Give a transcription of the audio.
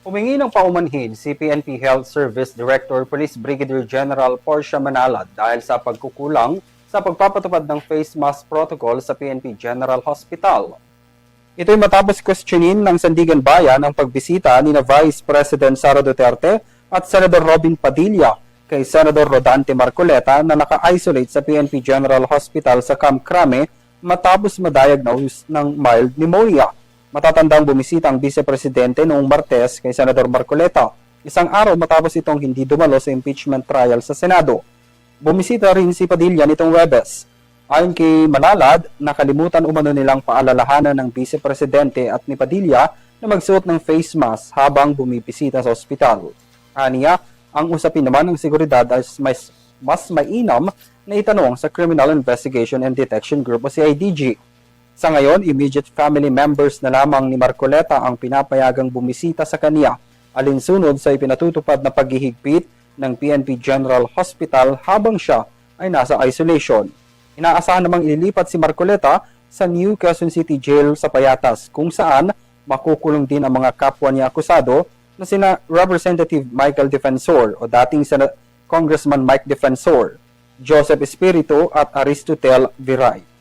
Humingi ng paumanhin si PNP Health Service Director Police Brigadier General Portia Manalad dahil sa pagkukulang sa pagpapatupad ng face mask protocol sa PNP General Hospital. Ito'y matapos questionin ng Sandigan Bayan ang pagbisita ni na Vice President Sara Duterte at Senador Robin Padilla kay Senador Rodante Marcoleta na naka-isolate sa PNP General Hospital sa Camp Crame matapos ma-diagnose ng mild pneumonia. Matatandang bumisita ang Vice Presidente noong Martes kay Senador Marcoleta, isang araw matapos itong hindi dumalo sa impeachment trial sa Senado. Bumisita rin si Padilla nitong Webes. Ayon kay Manalad, nakalimutan umano nilang paalalahanan ng Vice Presidente at ni Padilla na magsuot ng face mask habang bumibisita sa ospital. Aniya, ang usapin naman ng seguridad ay mas mainam na itanong sa Criminal Investigation and Detection Group o CIDG. Sa ngayon, immediate family members na lamang ni Marcoleta ang pinapayagang bumisita sa kaniya, alinsunod sa ipinatutupad na paghihigpit ng PNP General Hospital habang siya ay nasa isolation. Inaasahan namang ililipat si Marcoleta sa New Quezon City Jail sa Payatas, kung saan makukulong din ang mga kapwa niya akusado na sina Representative Michael Defensor o dating Congressman Mike Defensor, Joseph Espiritu at Aristotel Viray.